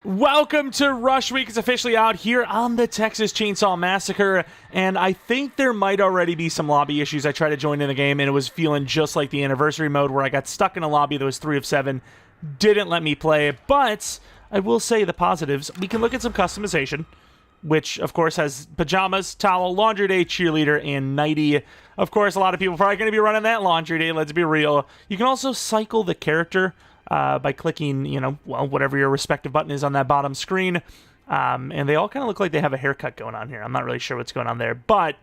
Welcome to Rush Week. It's officially out here on the Texas Chainsaw Massacre, and I think there might already be some lobby issues. I tried to join in the game, and it was feeling just like the anniversary mode where I got stuck in a lobby that was 3 of 7, didn't let me play, but I will say the positives. We can look at some customization, which, of course, has pajamas, towel, laundry day, cheerleader, and nighty. Of course, a lot of people are probably going to be running that laundry day, let's be real. You can also cycle the character by clicking, whatever your respective button is on that bottom screen. And they all kind of look like they have a haircut going on here. I'm not really sure what's going on there. But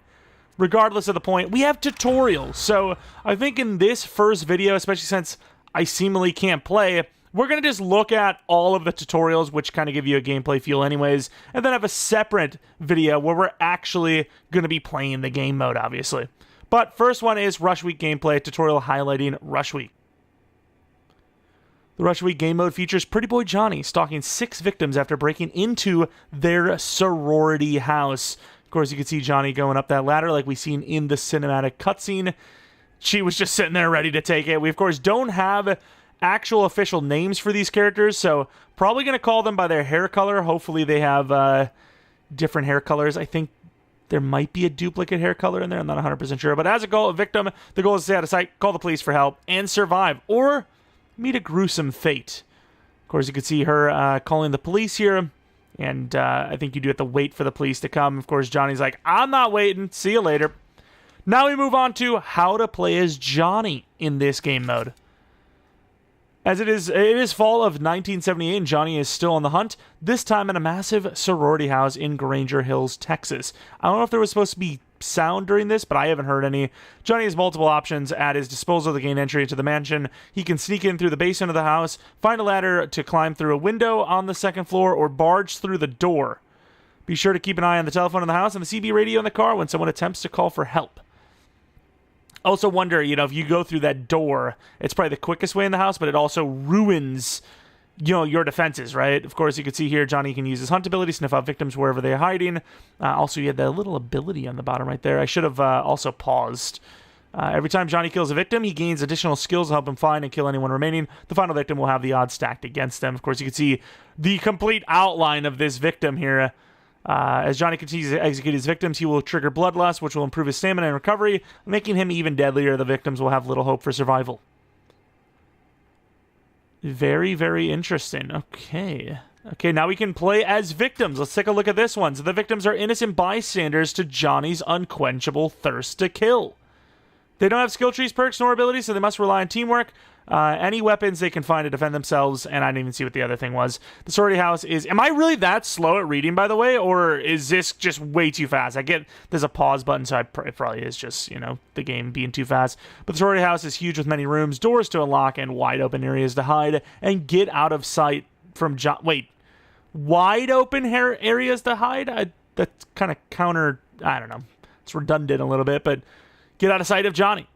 regardless of the point, we have tutorials. So I think in this first video, especially since I seemingly can't play, we're going to just look at all of the tutorials, which kind of give you a gameplay feel anyways, and then have a separate video where we're actually going to be playing the game mode, obviously. But first one is Rush Week gameplay tutorial highlighting Rush Week. The Rush Week game mode features Pretty Boy Johnny stalking 6 victims after breaking into their sorority house. Of course, you can see Johnny going up that ladder like we've seen in the cinematic cutscene. She was just sitting there ready to take it. We, of course, don't have actual official names for these characters, so probably going to call them by their hair color. Hopefully they have different hair colors. I think there might be a duplicate hair color in there. I'm not 100% sure. But as a victim, the goal is to stay out of sight, call the police for help, and survive. Or meet a gruesome fate. Of course, you can see her calling the police here, and I think you do have to wait for the police to come. Of course, Johnny's like, I'm not waiting. See you later. Now we move on to how to play as Johnny in this game mode. As it is fall of 1978, and Johnny is still on the hunt, this time in a massive sorority house in Granger Hills, Texas. I don't know if there was supposed to be sound during this, but I haven't heard any. Johnny has multiple options at his disposal to gain entry into the mansion. He can sneak in through the basement of the house, find a ladder to climb through a window on the second floor, or barge through the door. Be sure to keep an eye on the telephone in the house and the CB radio in the car when someone attempts to call for help. Also wonder, if you go through that door, it's probably the quickest way in the house, but it also ruins, your defenses, right? Of course, you can see here, Johnny can use his hunt ability, sniff out victims wherever they're hiding. Also, you had that little ability on the bottom right there. I should have also paused. Every time Johnny kills a victim, he gains additional skills to help him find and kill anyone remaining. The final victim will have the odds stacked against them. Of course, you can see the complete outline of this victim here. As Johnny continues to execute his victims, he will trigger bloodlust, which will improve his stamina and recovery, making him even deadlier. The victims will have little hope for survival. Very, very interesting. Okay, now we can play as victims. Let's take a look at this one. So the victims are innocent bystanders to Johnny's unquenchable thirst to kill. They don't have skill trees, perks, nor abilities, so they must rely on teamwork. Any weapons they can find to defend themselves, and I didn't even see what the other thing was. The sorority house is... Am I really that slow at reading, by the way, or is this just way too fast? I get there's a pause button, so it probably is just, the game being too fast. But the sorority house is huge with many rooms, doors to unlock, and wide open areas to hide, and get out of sight from Wait, wide open areas to hide? That's kind of counter... I don't know. It's redundant a little bit, but get out of sight of Johnny.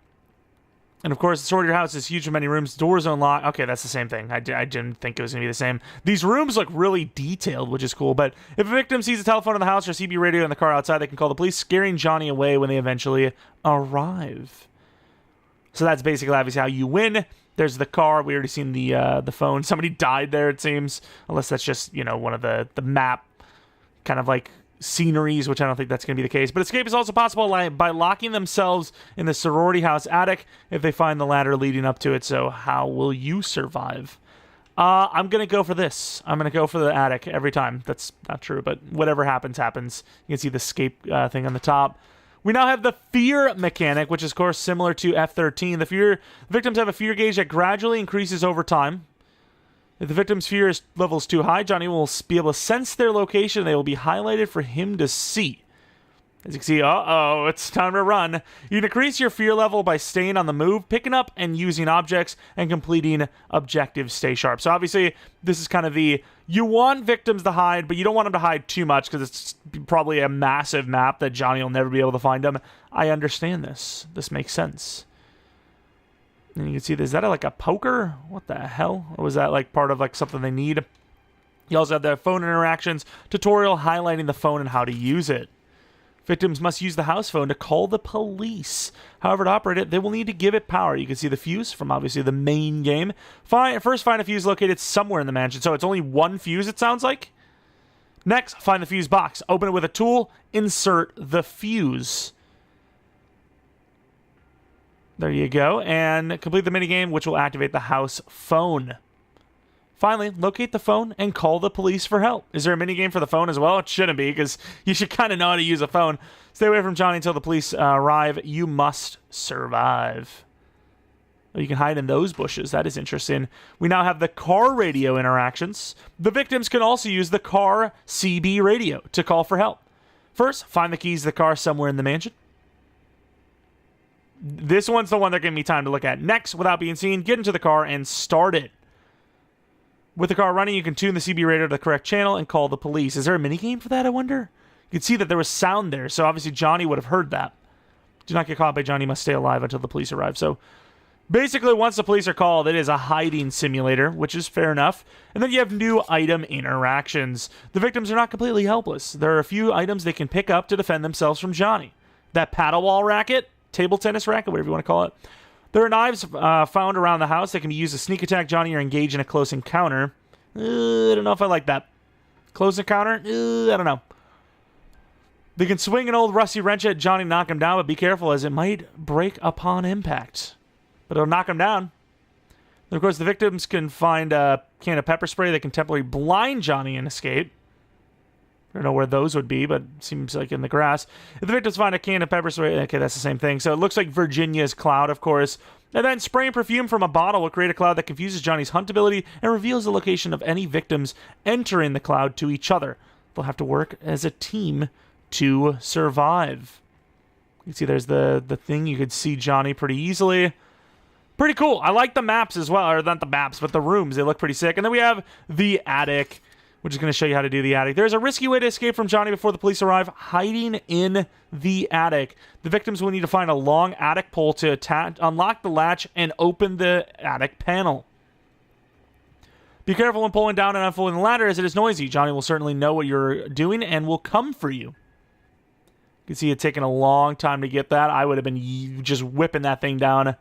And, of course, the sorority house is huge with many rooms. Doors unlock. Okay, that's the same thing. I didn't think it was going to be the same. These rooms look really detailed, which is cool. But if a victim sees a telephone in the house or CB radio in the car outside, they can call the police, scaring Johnny away when they eventually arrive. So that's basically, obviously, how you win. There's the car. We already seen the phone. Somebody died there, it seems. Unless that's just, one of the map kind of like sceneries, which I don't think that's going to be the case. But escape is also possible by locking themselves in the sorority house attic if they find the ladder leading up to it. So how will you survive? I'm going to go for this. I'm going to go for the attic every time. That's not true, but whatever happens, happens. You can see the escape thing on the top. We now have the fear mechanic, which is, of course, similar to F13. The victims have a fear gauge that gradually increases over time. If the victim's fear level is too high, Johnny will be able to sense their location. They will be highlighted for him to see. As you can see, it's time to run. You can increase your fear level by staying on the move, picking up and using objects, and completing objectives. Stay sharp. So obviously, this is kind of you want victims to hide, but you don't want them to hide too much because it's probably a massive map that Johnny will never be able to find them. I understand this. This makes sense. And you can see, is that like a poker? What the hell? Or was that like part of like something they need? You also have the phone interactions tutorial highlighting the phone and how to use it. Victims must use the house phone to call the police. However, to operate it, they will need to give it power. You can see the fuse from obviously the main game. First, find a fuse located somewhere in the mansion. So it's only one fuse, it sounds like. Next, find the fuse box. Open it with a tool. Insert the fuse. There you go. And complete the minigame, which will activate the house phone. Finally, locate the phone and call the police for help. Is there a minigame for the phone as well? It shouldn't be, because you should kind of know how to use a phone. Stay away from Johnny until the police arrive. You must survive. Oh, you can hide in those bushes. That is interesting. We now have the car radio interactions. The victims can also use the car CB radio to call for help. First, find the keys to the car somewhere in the mansion. This one's the one they're giving me time to look at. Next, without being seen, get into the car and start it. With the car running, you can tune the CB radio to the correct channel and call the police. Is there a minigame for that, I wonder? You can see that there was sound there, so obviously Johnny would have heard that. Do not get caught by Johnny. Must stay alive until the police arrive. So basically, once the police are called, it is a hiding simulator, which is fair enough. And then you have new item interactions. The victims are not completely helpless. There are a few items they can pick up to defend themselves from Johnny. That paddleball racket, table tennis racket, whatever you want to call it. There are knives found around the house that can be used to sneak attack Johnny or engage in a close encounter. I don't know if I like that. Close encounter? I don't know. They can swing an old rusty wrench at Johnny and knock him down, but be careful as it might break upon impact. But it'll knock him down. And of course, the victims can find a can of pepper spray that can temporarily blind Johnny and escape. I don't know where those would be, but it seems like in the grass. If the victims find a can of pepper spray, okay, that's the same thing. So it looks like Virginia's cloud, of course. And then spraying perfume from a bottle will create a cloud that confuses Johnny's hunt ability and reveals the location of any victims entering the cloud to each other. They'll have to work as a team to survive. You can see there's the thing. You could see Johnny pretty easily. Pretty cool. I like the maps as well. Or not the maps, but the rooms. They look pretty sick. And then we have the attic, which is going to show you how to do the attic. There's a risky way to escape from Johnny before the police arrive, hiding in the attic. The victims will need to find a long attic pole to unlock the latch and open the attic panel. Be careful when pulling down and unfolding the ladder as it is noisy. Johnny will certainly know what you're doing and will come for you. You can see it taking a long time to get that. I would have been just whipping that thing down.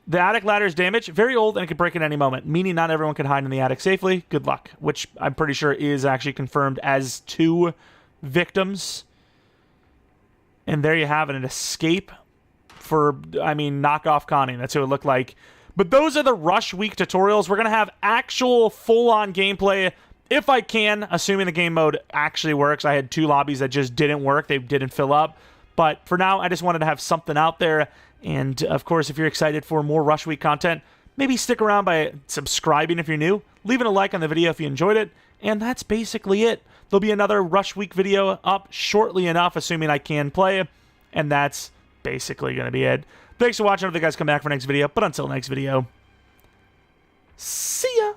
The attic ladder is damaged, very old, and it could break at any moment, meaning not everyone can hide in the attic safely. Good luck, which I'm pretty sure is actually confirmed as 2 victims. And there you have it, an escape for, knockoff Connie. That's who it looked like. But those are the Rush Week tutorials. We're going to have actual full-on gameplay, if I can, assuming the game mode actually works. I had 2 lobbies that just didn't work. They didn't fill up. But for now, I just wanted to have something out there. And, of course, if you're excited for more Rush Week content, maybe stick around by subscribing if you're new, leaving a like on the video if you enjoyed it, and that's basically it. There'll be another Rush Week video up shortly enough, assuming I can play, and that's basically going to be it. Thanks for watching. I hope you guys come back for next video, but until next video, see ya!